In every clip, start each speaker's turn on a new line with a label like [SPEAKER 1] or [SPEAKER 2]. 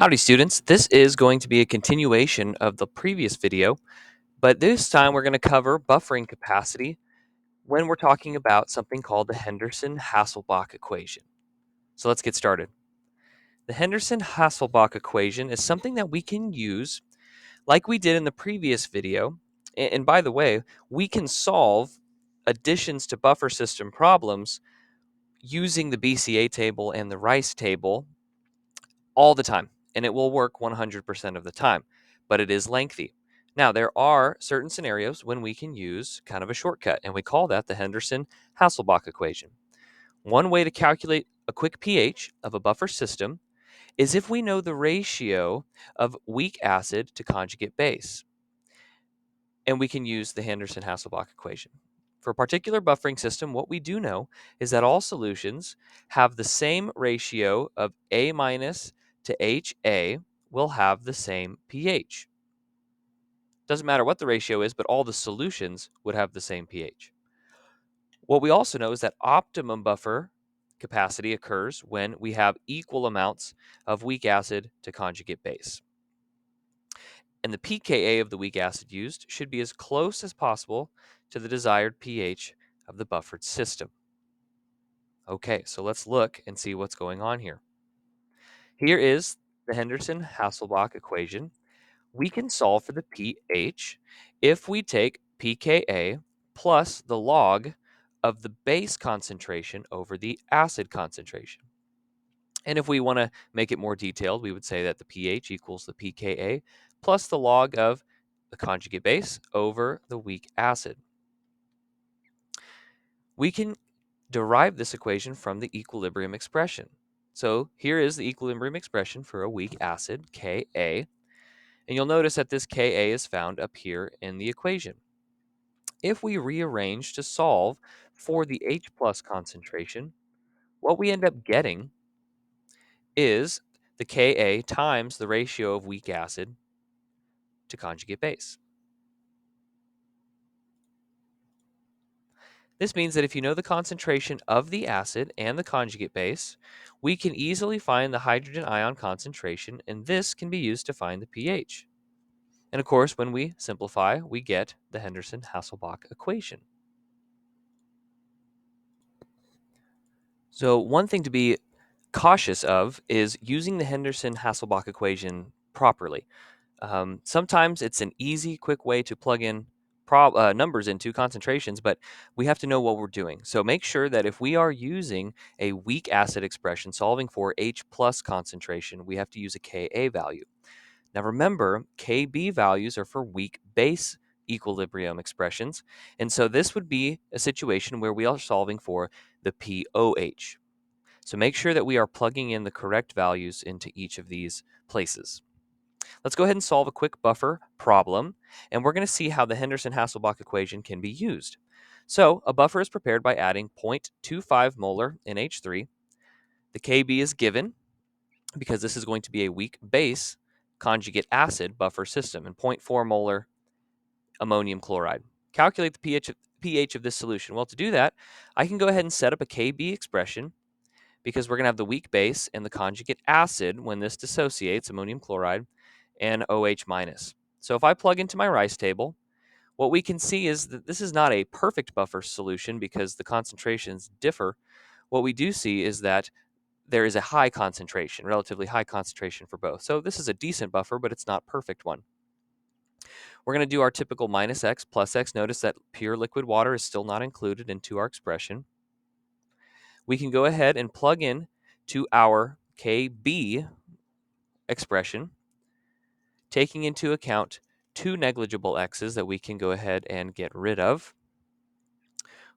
[SPEAKER 1] Howdy students, this is going to be a continuation of the previous video, but this time we're going to cover buffering capacity when we're talking about something called the Henderson-Hasselbach equation. So let's get started. The Henderson-Hasselbach equation is something that we can use like we did in the previous video, and by the way, we can solve additions to buffer system problems using the BCA table and the Rice table all the time, and it will work 100% of the time, but it is lengthy. Now, there are certain scenarios when we can use kind of a shortcut, and we call that the Henderson-Hasselbach equation. One way to calculate a quick pH of a buffer system is if we know the ratio of weak acid to conjugate base, and we can use the Henderson-Hasselbach equation. For a particular buffering system, what we do know is that all solutions have the same ratio of A minus to HA will have the same pH. Doesn't matter what the ratio is, but all the solutions would have the same pH. What we also know is that optimum buffer capacity occurs when we have equal amounts of weak acid to conjugate base. And the pKa of the weak acid used should be as close as possible to the desired pH of the buffered system. Okay, so let's look and see what's going on here. Here is the Henderson-Hasselbach equation. We can solve for the pH if we take pKa plus the log of the base concentration over the acid concentration. And if we want to make it more detailed, we would say that the pH equals the pKa plus the log of the conjugate base over the weak acid. We can derive this equation from the equilibrium expression. So here is the equilibrium expression for a weak acid, Ka, and you'll notice that this Ka is found up here in the equation. If we rearrange to solve for the H plus concentration, what we end up getting is the Ka times the ratio of weak acid to conjugate base. This means that if you know the concentration of the acid and the conjugate base, we can easily find the hydrogen ion concentration, and this can be used to find the pH. And of course, when we simplify, we get the Henderson-Hasselbach equation. So one thing to be cautious of is using the Henderson-Hasselbach equation properly. Sometimes it's an easy, quick way to plug in numbers into concentrations, but we have to know what we're doing. So make sure that if we are using a weak acid expression solving for H plus concentration, we have to use a Ka value. Now remember, Kb values are for weak base equilibrium expressions, and so this would be a situation where we are solving for the pOH. So make sure that we are plugging in the correct values into each of these places. Let's go ahead and solve a quick buffer problem, and we're going to see how the Henderson-Hasselbach equation can be used. So a buffer is prepared by adding 0.25 molar NH3. The Kb is given because this is going to be a weak base conjugate acid buffer system, and 0.4 molar ammonium chloride. Calculate the pH of this solution. Well, to do that, I can go ahead and set up a Kb expression because we're going to have the weak base and the conjugate acid when this dissociates, ammonium chloride, and OH minus. So if I plug into my Rice table, what we can see is that this is not a perfect buffer solution because the concentrations differ. What we do see is that there is a high concentration, relatively high concentration for both. So this is a decent buffer, but it's not a perfect one. We're going to do our typical minus x plus x. Notice that pure liquid water is still not included into our expression. We can go ahead and plug in to our Kb expression, taking into account two negligible x's that we can go ahead and get rid of.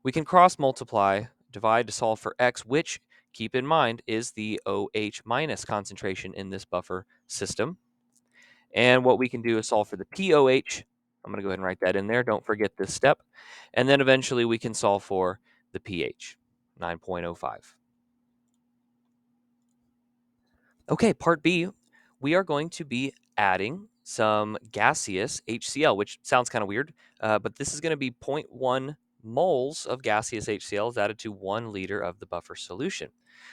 [SPEAKER 1] We can cross multiply, divide to solve for x, which, keep in mind, is the OH minus concentration in this buffer system. And what we can do is solve for the pOH. I'm going to go ahead and write that in there. Don't forget this step. And then eventually we can solve for the pH, 9.05. Okay, part B, we are going to be adding some gaseous HCl, which sounds kind of weird, but this is going to be 0.1 moles of gaseous HCl is added to 1 liter of the buffer solution.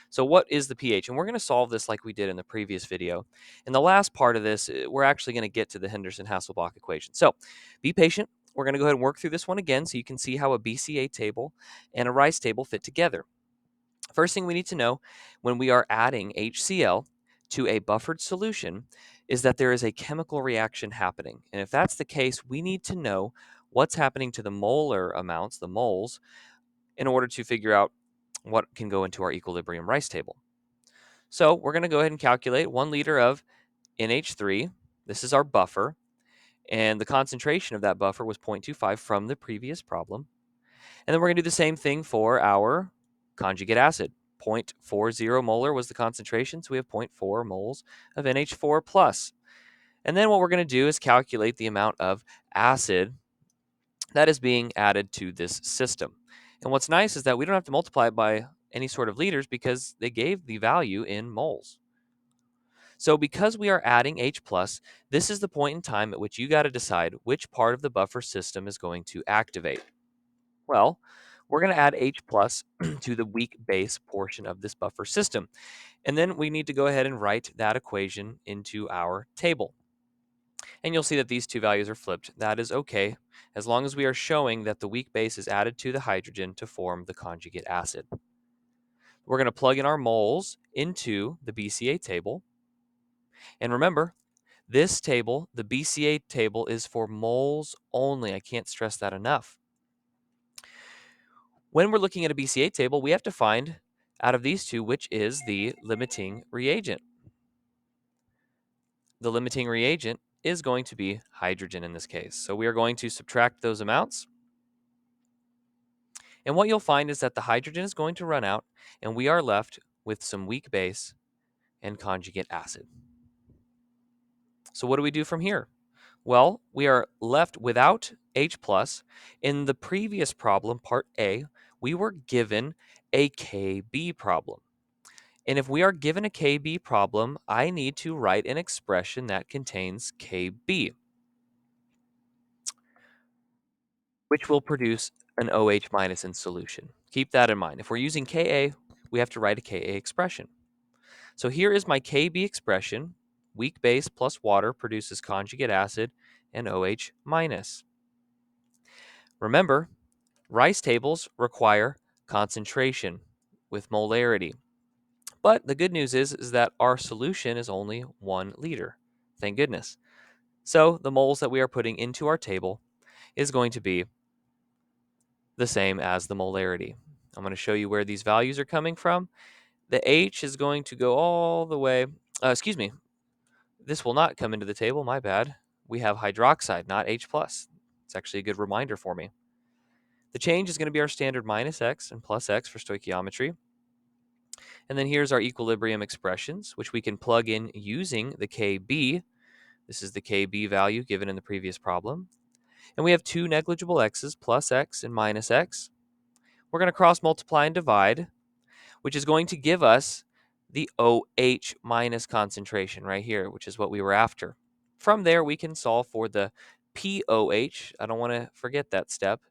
[SPEAKER 1] So what is the pH? And we're going to solve this like we did in the previous video. In the last part of this, we're actually going to get to the Henderson-Hasselbach equation. So be patient. We're going to go ahead and work through this one again so you can see how a BCA table and a rice table fit together. First thing we need to know when we are adding HCl to a buffered solution is that there is a chemical reaction happening. And if that's the case, we need to know what's happening to the molar amounts, the moles, in order to figure out what can go into our equilibrium rice table. So we're going to go ahead and calculate 1 liter of NH3. This is our buffer, and the concentration of that buffer was 0.25 from the previous problem. And then we're going to do the same thing for our conjugate acid. 0.40 molar was the concentration, so we have zero point 0.4 moles of NH4 plus. And then what we're going to do is calculate the amount of acid that is being added to this system. And what's nice is that we don't have to multiply it by any sort of liters because they gave the value in moles. So because we are adding H+, this is the point in time at which you got to decide which part of the buffer system is going to activate. Well, we're going to add H+ to the weak base portion of this buffer system. And then we need to go ahead and write that equation into our table. And you'll see that these two values are flipped. That is okay, as long as we are showing that the weak base is added to the hydrogen to form the conjugate acid. We're going to plug in our moles into the BCA table. And remember, this table, the BCA table, is for moles only. I can't stress that enough. When we're looking at a BCA table, we have to find out of these two which is the limiting reagent. The limiting reagent is going to be hydrogen in this case. So we are going to subtract those amounts. And what you'll find is that the hydrogen is going to run out, and we are left with some weak base and conjugate acid. So what do we do from here? Well, we are left without H+. In the previous problem, part A, we were given a Kb problem. And if we are given a Kb problem, I need to write an expression that contains Kb, which will produce an OH minus in solution. Keep that in mind. If we're using Ka, we have to write a Ka expression. So here is my Kb expression. Weak base plus water produces conjugate acid and OH minus. Remember, rice tables require concentration with molarity. But the good news is that our solution is only 1 liter. Thank goodness. So the moles that we are putting into our table is going to be the same as the molarity. I'm going to show you where these values are coming from. The H is going to go all the way, this will not come into the table, my bad. We have hydroxide, not H+. It's actually a good reminder for me. The change is going to be our standard minus x and plus x for stoichiometry. And then here's our equilibrium expressions, which we can plug in using the Kb. This is the Kb value given in the previous problem. And we have two negligible x's, plus x and minus x. We're going to cross multiply and divide, which is going to give us the OH minus concentration right here, which is what we were after. From there, we can solve for the POH. I don't want to forget that step.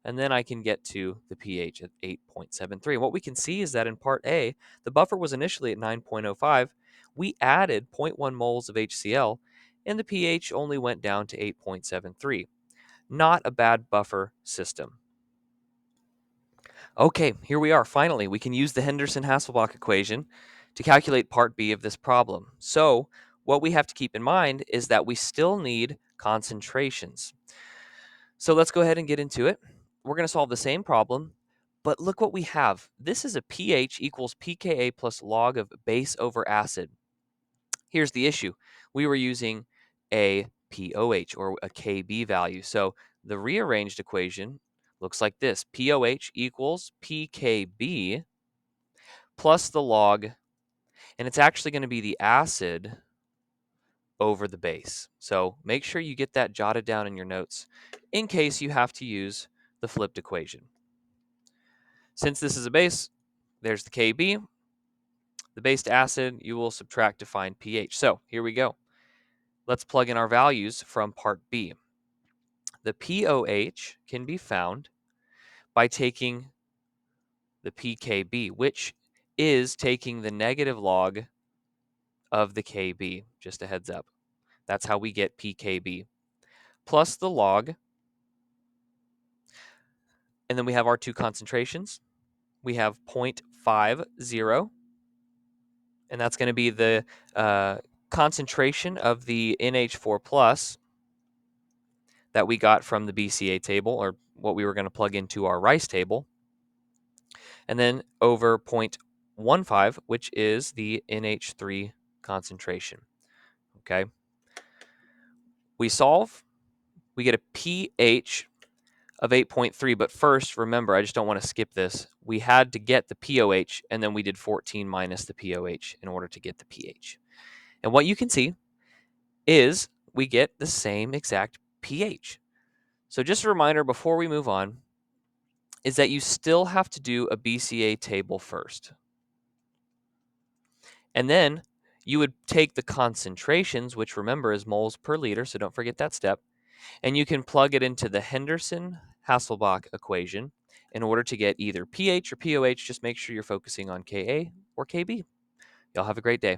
[SPEAKER 1] And then I can get to the pH at 8.73. What we can see is that in part A, the buffer was initially at 9.05. We added 0.1 moles of HCl, and the pH only went down to 8.73. Not a bad buffer system. Okay, here we are. Finally, we can use the Henderson-Hasselbach equation to calculate part B of this problem. So what we have to keep in mind is that we still need concentrations. So let's go ahead and get into it. We're going to solve the same problem, but look what we have. This is a pH equals pKa plus log of base over acid. Here's the issue. We were using a POH or a Kb value. So the rearranged equation looks like this. POH equals pKb plus the log, and it's actually going to be the acid over the base. So make sure you get that jotted down in your notes in case you have to use the flipped equation. Since this is a base, there's the Kb. The base to acid, you will subtract to find pH. So here we go. Let's plug in our values from part B. The POH can be found by taking the pKb, which is taking the negative log of the Kb, just a heads up. That's how we get pKb, plus the log, and then we have our two concentrations. We have 0.50, and that's going to be the concentration of the NH4 plus that we got from the BCA table, or what we were going to plug into our rice table, and then over 0.15, which is the NH3 concentration. Okay. We solve, we get a pH of 8.3, but first, remember, I just don't want to skip this. We had to get the POH, and then we did 14 minus the POH in order to get the pH. And what you can see is we get the same exact pH. So just a reminder before we move on is that you still have to do a BCA table first. And then you would take the concentrations, which remember is moles per liter, so don't forget that step, and you can plug it into the Henderson-Hasselbach equation in order to get either pH or POH. Just make sure you're focusing on Ka or Kb. Y'all have a great day.